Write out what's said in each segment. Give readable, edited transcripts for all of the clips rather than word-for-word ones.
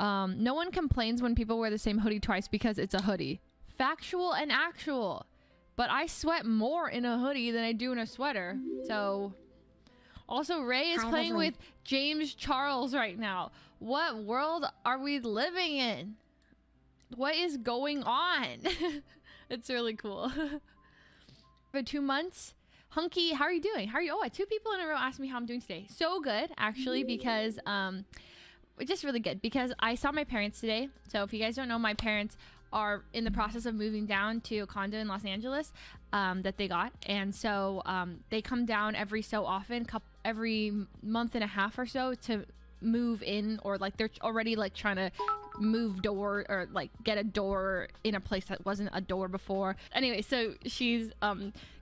No one complains when people wear the same hoodie twice because it's a hoodie. Factual and actual. But I sweat more in a hoodie than I do in a sweater. So, also Ray is playing with James Charles right now. What world are we living in? What is going on? It's really cool. For 2 months, Hunky, how are you doing? How are you? Oh, 2 people in a row asked me how I'm doing today. So good, actually, because just really good because I saw my parents today. So if you guys don't know, my parents are in the process of moving down to a condo in Los Angeles that they got, and so they come down every so often, every month and a half or so, to move in, or like they're already like trying to move door, or like get a door in a place that wasn't a door before. Anyway, so she's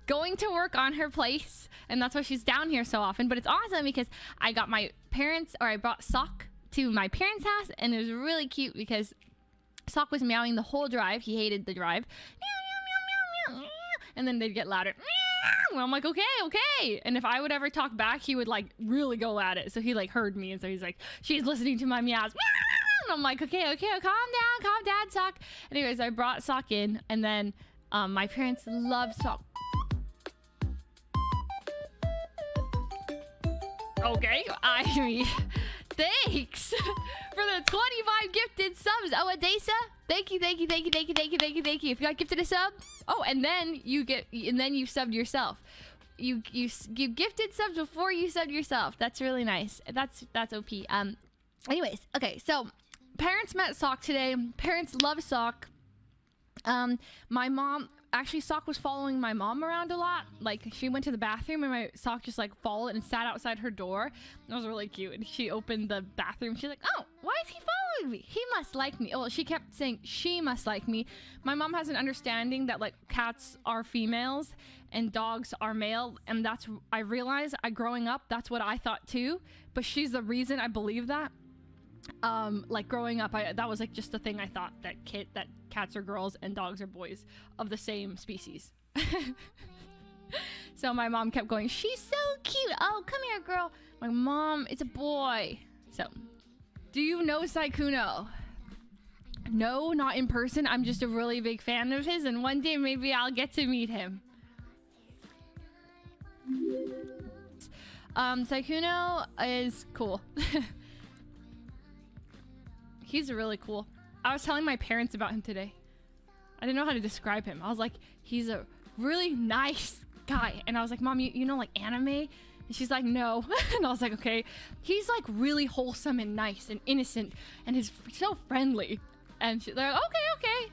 going to work on her place, and that's why she's down here so often. But it's awesome because I got my parents, or I brought Sock to my parents' house, and it was really cute because Sock was meowing the whole drive. He hated the drive. Meow, meow, meow, meow, meow. And then they'd get louder. Meow. I'm like, okay, okay. And if I would ever talk back, he would like really go at it. So he like heard me, and so he's like, she's listening to my meows. And I'm like, okay, okay, calm down, Sock. Anyways, I brought Sock in, and then my parents love Sock. Okay, I mean, thanks for the 25 gifted subs. Oh, Adesa, thank you. If you got gifted a sub, oh, and then you subbed yourself. You gifted subs before you subbed yourself. That's really nice. That's OP. Anyways, okay, so parents met Sock today. Parents love Sock. My mom. Actually, Sock was following my mom around a lot. Like, she went to the bathroom and my Sock just like followed and sat outside her door. It was really cute. And she opened the bathroom. She's like, oh, why is he following me? He must like me. Well, she kept saying she must like me. My mom has an understanding that like cats are females and dogs are male. And that's, I realized growing up, that's what I thought too. But she's the reason I believe that. Like growing up, that was like just the thing I thought, that cats are girls and dogs are boys of the same species. So my mom kept going, she's so cute. Oh, come here, girl. My mom, it's a boy. So, do you know Sykkuno? No, not in person. I'm just a really big fan of his, and one day maybe I'll get to meet him. Sykkuno is cool. He's really cool. I was telling my parents about him today. I didn't know how to describe him. I was like, he's a really nice guy. And I was like, Mom, you know like anime? And she's like, no. And I was like, okay. He's like really wholesome and nice and innocent, and he's so friendly. And they're like, okay.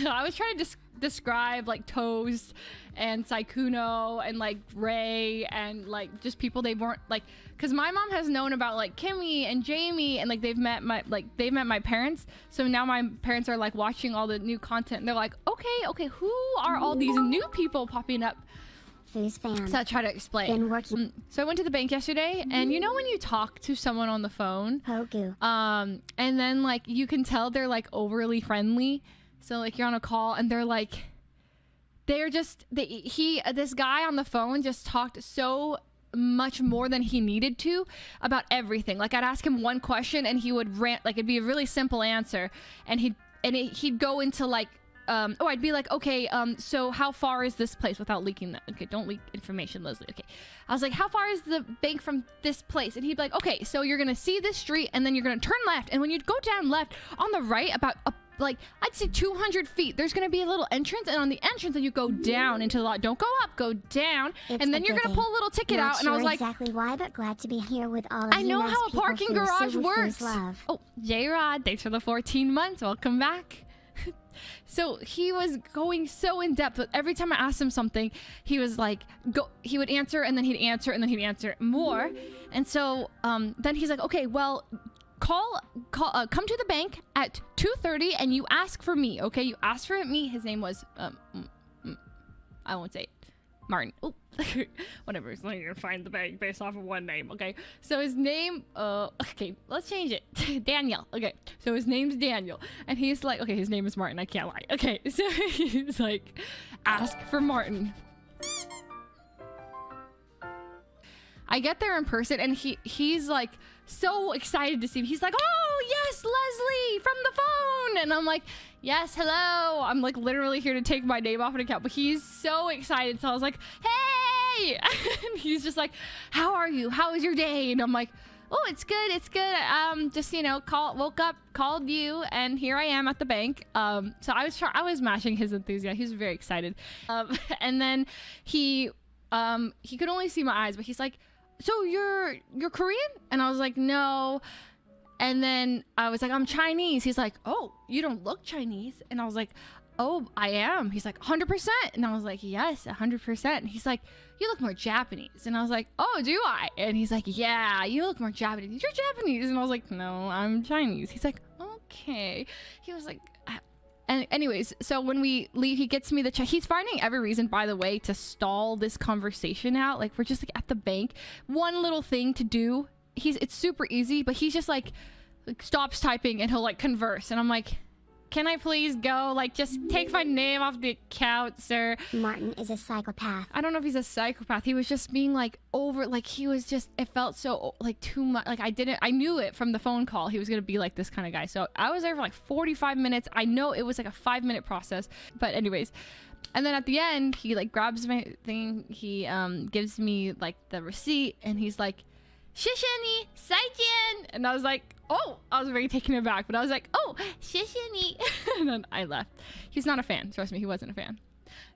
I was trying to describe like Toast and Sykkuno and like Ray and like just people they weren't like, because my mom has known about like Kimmy and Jamie, and like they've met my parents. So now my parents are like watching all the new content, and they're like, okay, who are all these new people popping up? So I try to explain. So I went to the bank yesterday, and you know when you talk to someone on the phone, and then like you can tell they're like overly friendly. So like you're on a call and they're like, this guy on the phone just talked so much more than he needed to about everything. Like I'd ask him one question and he would rant, like it'd be a really simple answer, and he'd go into like, I'd be like, okay, so how far is this place, without leaking that? Okay, don't leak information, Leslie. Okay. I was like, how far is the bank from this place? And he'd be like, okay, so you're gonna see this street and then you're gonna turn left, and when you go down left on the right about like I'd say 200 feet, there's gonna be a little entrance, and on the entrance then you go down into the lot. Don't go up, go down, and then you're gonna pull a little ticket out. And I was like, exactly why, but glad to be here with all of you. I know how a parking garage works. Oh, J-Rod, thanks for the 14 months. Welcome back. So he was going so in depth, but every time I asked him something, he was like, he would answer, and then he'd answer, and then he'd answer more. And so then he's like, okay, well, come to the bank at 2:30 and you ask for me. Okay, you ask for me. His name was I won't say it. Martin. Oh, whatever. So you're gonna find the bank based off of one name. Okay, so his name, okay, let's change it. Daniel. Okay, so his name's Daniel, and he's like, okay, his name is Martin, I can't lie. Okay, so he's like, ask for Martin. I get there in person, and he's like so excited to see me. He's like, oh yes, And I'm like, yes, hello. I'm like literally here to take my name off an account. But he's so excited. So I was like, hey. And he's just like, how are you? How was your day? And I'm like, oh, it's good. It's good. Just, you know, woke up, called you, and here I am at the bank. So I was matching his enthusiasm. He was very excited. And then he could only see my eyes, but he's like, so you're Korean? And I was like, no. And then I was like, I'm Chinese. He's like, oh, you don't look Chinese. And I was like, oh, I am. He's like, 100%. And I was like, yes, 100%. And he's like, you look more Japanese. And I was like, oh, do I? And he's like, yeah, you look more Japanese. You're Japanese. And I was like, no, I'm Chinese. He's like, okay. He was like, and anyways, so when we leave, he gets me the check. He's finding every reason, by the way, to stall this conversation out. Like, we're just like at the bank. One little thing to do. It's super easy, but he's just like stops typing and he'll like converse. And I'm like, can I please go? Like, just take my name off the account, sir. Martin is a psychopath. I don't know if he's a psychopath. He was just being like he was just, it felt so like too much. Like I knew it from the phone call. He was going to be like this kind of guy. So I was there for like 45 minutes. I know it was like a 5-minute process, but anyways. And then at the end, he like grabs my thing. He gives me like the receipt and he's like, Shishani, Saijian. And I was like, oh, I was very taken aback, but I was like, oh, Shishani. And then I left. He's not a fan. Trust me, he wasn't a fan.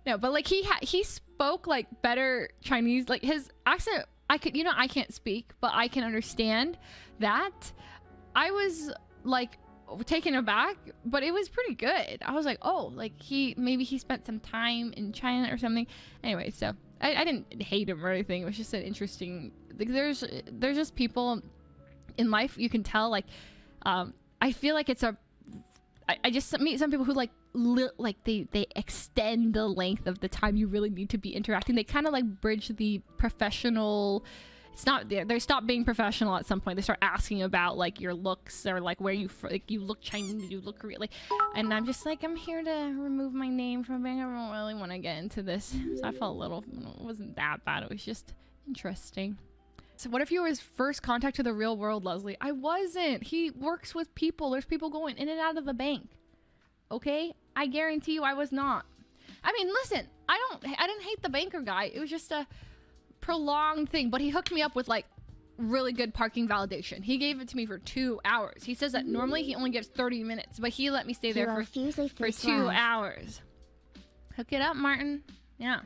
No, but like he spoke like better Chinese, like his accent. I can't speak, but I can understand that. I was like taken aback, but it was pretty good. I was like, oh, like maybe he spent some time in China or something. Anyway, so I didn't hate him or anything. It was just an interesting, like, there's just people in life you can tell, like, I feel like I just meet some people who like they extend the length of the time you really need to be interacting. They kind of like bridge the professional. It's not there. They stop being professional at some point. They start asking about like your looks or like where you look Chinese, you look Korean, like, and I'm just like, I'm here to remove my name from being. I don't really want to get into this. So I felt it wasn't that bad. It was just interesting. So what if you were his first contact to the real world, Leslie? I wasn't. He works with people. There's people going in and out of the bank. Okay? I guarantee you I was not. I mean, listen, I didn't hate the banker guy. It was just a prolonged thing, but he hooked me up with like really good parking validation. He gave it to me for 2 hours. He says that normally he only gives 30 minutes, but he let me stay there for 2 hours. Hook it up, Martin. Yeah.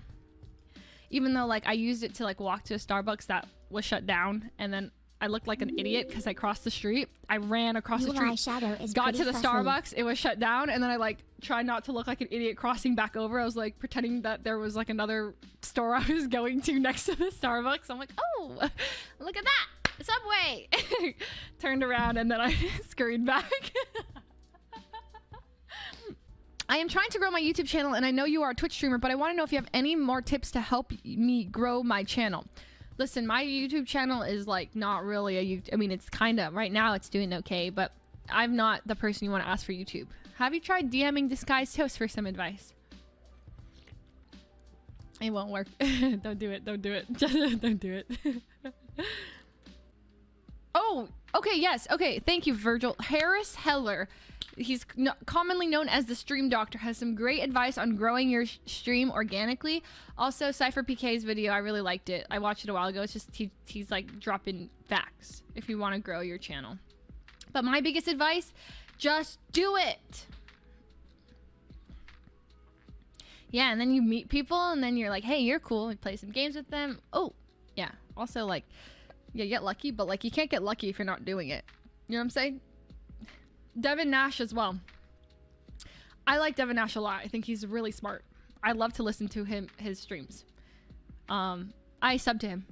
Even though like I used it to like walk to a Starbucks that was shut down, and then I looked like an idiot because I crossed the street. I ran across the street, got to the Starbucks, it was shut down, and then I like tried not to look like an idiot crossing back over. I was like pretending that there was like another store I was going to next to the Starbucks. I'm like, oh, look at that, Subway. Turned around and then I scurried back. I am trying to grow my YouTube channel, and I know you are a Twitch streamer, but I want to know if you have any more tips to help me grow my channel. Listen, my YouTube channel is like not really a YouTube. I mean, it's kind of, right now it's doing okay, but I'm not the person you want to ask for YouTube. Have you tried DMing Disguised Toast for some advice? It won't work. Don't do it. Don't do it. Don't do it. Oh, okay. Yes. Okay. Thank you, Virgil. Harris Heller. He's commonly known as the Stream Doctor, has some great advice on growing your stream organically. Also, Cypher PK's video, I really liked it. I watched it a while ago. It's just he's like dropping facts if you want to grow your channel. But my biggest advice, just do it. Yeah, and then you meet people and then you're like, hey, you're cool. You play some games with them. Oh, yeah. Also, like, yeah, get lucky, but like you can't get lucky if you're not doing it. You know what I'm saying? Devin Nash as well. I like Devin Nash a lot. I think he's really smart. I love to listen to his streams. I sub to him.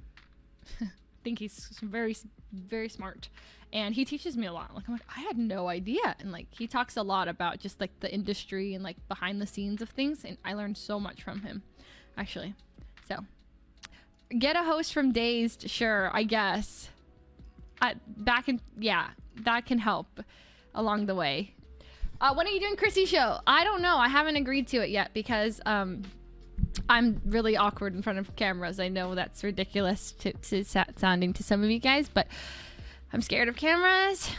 I think he's very, very smart. And he teaches me a lot. Like, I'm like, I had no idea. And like, he talks a lot about just like the industry and like behind the scenes of things. And I learned so much from him, actually. So, get a host from Dazed. Sure, I guess. Yeah, that can help along the way. When are you doing Chrissy's show? I don't know. I haven't agreed to it yet because I'm really awkward in front of cameras. I know that's ridiculous to sounding to some of you guys, but I'm scared of cameras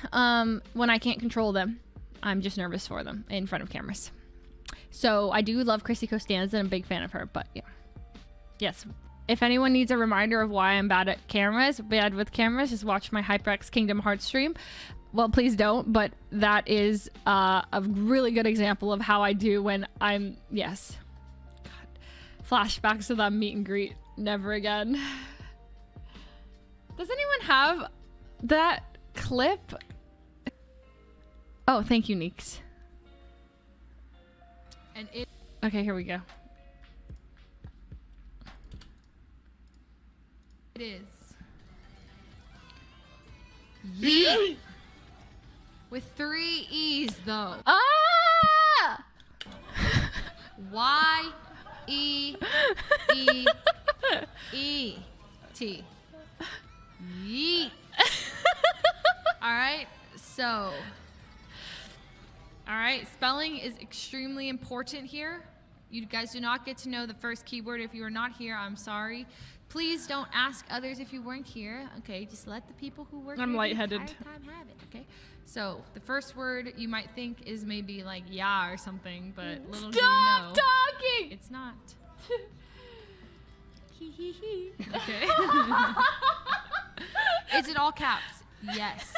when I can't control them. I'm just nervous for them in front of cameras. So I do love Chrissy Costanza and I'm a big fan of her, but yeah. Yes. If anyone needs a reminder of why I'm bad with cameras, just watch my HyperX Kingdom Hearts stream. Well, please don't, but that is a really good example of how I do when I'm, yes. God. Flashbacks to that meet and greet. Never again. Does anyone have that clip? Oh, thank you, Neeks. And it. Okay, here we go. It is. Yeet. With 3 E's though. Ah! Y-E-E-E-T. Yeet. Alright, so. Alright, spelling is extremely important here. You guys do not get to know the first keyword. If you are not here, I'm sorry. Please don't ask others if you weren't here. Okay, just let the people who work I'm here lightheaded. the entire time have it, okay? So, the first word you might think is maybe like yeah or something, but little do you know. Stop talking! It's not. Okay. Is it all caps? Yes.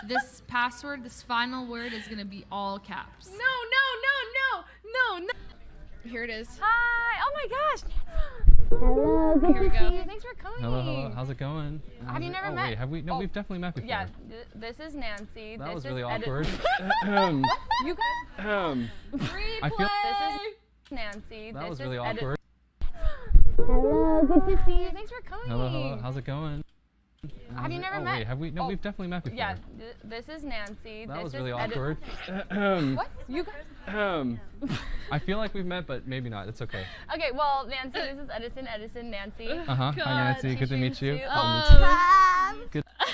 This password, this final word is gonna be all caps. No. Here it is. Hi! Oh my gosh! Hello, good Here we to go. see you. Thanks for coming. Hello. How's it going? Have you never met? Wait, have we? No, we've definitely met before. Yeah, this is Nancy. That this was is really Edit- awkward. You guys. Replay. I feel This is Nancy. that this was is really Edit- awkward. Hello, good to see you. Thanks for coming. Hello. How's it going? Have you never met? Wait, have we? No, we've definitely met before. Yeah, this is Nancy. That this was is really Edit- awkward. What? You guys. I feel like we've met, but maybe not. It's okay. Okay, well, Nancy, this is Edison, Nancy. Hi Nancy. Good to meet you. you. Good. I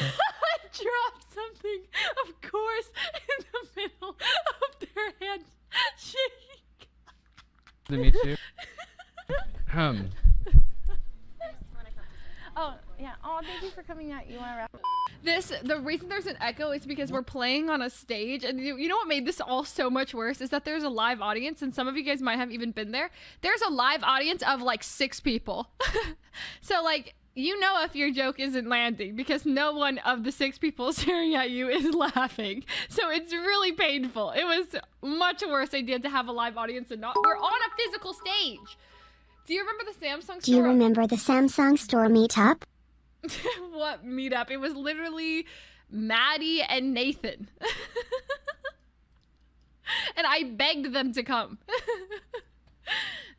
dropped something, of course, in the middle of their handshake. Good to meet you. Oh, yeah. Oh, thank you for coming out. You want to wrap up? The reason there's an echo is because we're playing on a stage, and you know what made this all so much worse is that there's a live audience, and some of you guys might have even been there. There's a live audience of like 6 people. So like, you know if your joke isn't landing because no one of the 6 people staring at you is laughing. So it's really painful. It was much worse idea to have a live audience and not. We're on a physical stage. Do you remember the Samsung store? Do you remember the Samsung store meetup? What meetup? It was literally Maddie and Nathan. And I begged them to come.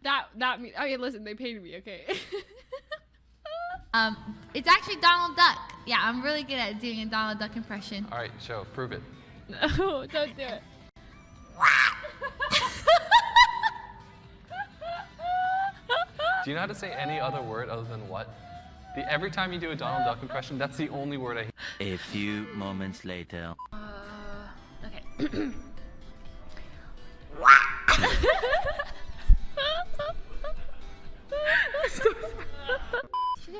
Okay, listen, they paid me, okay. It's actually Donald Duck. Yeah, I'm really good at doing a Donald Duck impression. All right, show. Prove it. No, don't do it. Do you know how to say any other word other than what? Every time you do a Donald Duck impression, that's the only word I hear. A few moments later. Okay.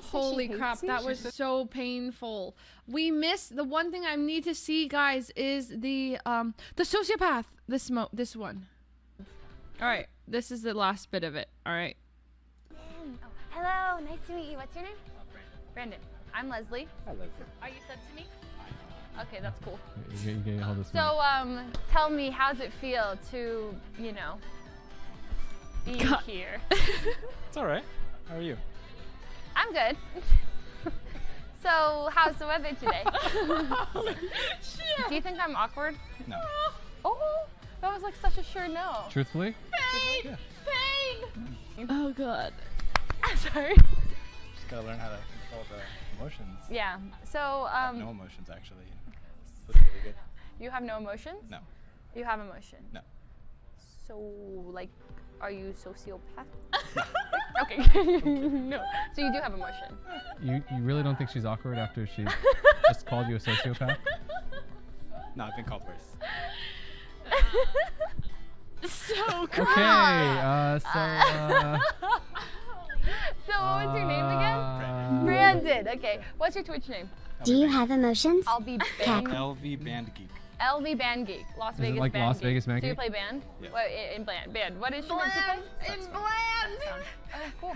Holy crap, that was so painful. We missed the one thing I need to see, guys, is the sociopath. This one. All right, this is the last bit of it. All right. Hello, nice to meet you. What's your name? Brandon. I'm Leslie. Hi, Leslie. Are you sub to me? Okay, that's cool. You can hold this. So, tell me, how's it feel to, you know, be here? It's all right. How are you? I'm good. So, how's the weather today? Do you think I'm awkward? No. Oh, that was like such a sure no. Truthfully? Pain! Pain! Oh, God. I'm sorry. Just gotta learn how to control the emotions. Yeah. So, No emotions, actually. That's really good. you have no emotions? No. You have emotion? No. So, like, are you sociopath? Okay. No. So you do have emotion. You really don't think she's awkward after she just called you a sociopath? No, I've been called worse. So Okay, crap. So what was your name again? Brandon. Okay. What's your Twitch name? Do you have emotions? I'll be Cat. bang. LV Band Geek. LV Band Geek, Las Is it Vegas like Band Las Geek. Vegas Band Do you Geek? play band? Yeah. What, in band? What instrument do you play? In bland. Oh, cool.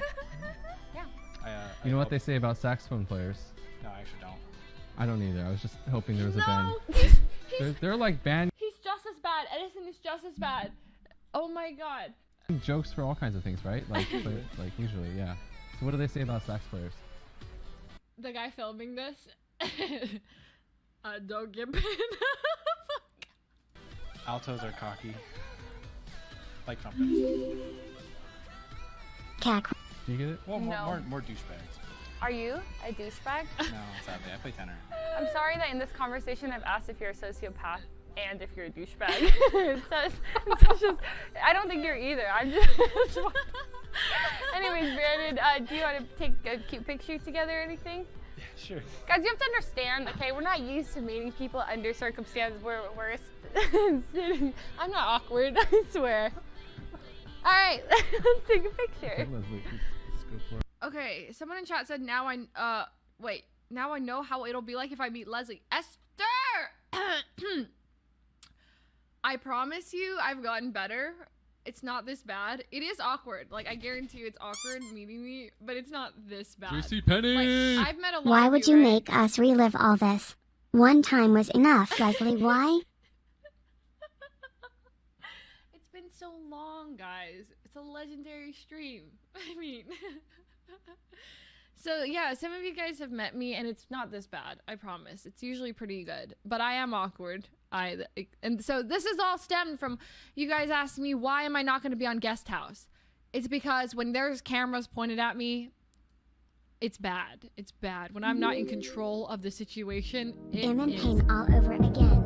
Yeah. I You know what hope- they say about saxophone players? No, I actually don't. I don't either. I was just hoping there was a band. No, he's They're like band he's just as bad. Edison is just as bad. Oh my god. jokes for all kinds of things, right? Like, like usually, yeah. So what do they say about sax players? The guy filming this. Don't get pinned. Altos are cocky. Like trumpets. Cack. Do you get it? Well, No. more douchebags. Are you a douchebag? No, sadly, I play tenor. I'm sorry that in this conversation I've asked if you're a sociopath and if you're a douchebag. it's just, I don't think you're either. I'm just. Anyways, Brandon, do you want to take a cute picture together or anything? Yeah, sure. Guys, you have to understand, okay, we're not used to meeting people under circumstances where we're sitting. I'm not awkward, I swear. All right, let's take a picture. Okay, Leslie, let's go for it. Okay, someone in chat said now wait, now I know how it'll be like if I meet Leslie. Esther! I promise you I've gotten better. It's not this bad. It is awkward. Like, I guarantee you it's awkward meeting me, but it's not this bad. Juicy Penny! Like, I've met a lot Why of would you right? make us relive all this? One time was enough, Leslie. Why? It's been so long, guys. It's a legendary stream. I mean... So, yeah, some of you guys have met me, and it's not this bad. I promise. It's usually pretty good. But I am awkward. And so this is all stemmed from you guys asking me, why am I not going to be on Guest House? It's because when there's cameras pointed at me, it's bad. It's bad. When I'm not in control of the situation, it Emin is came all over it again.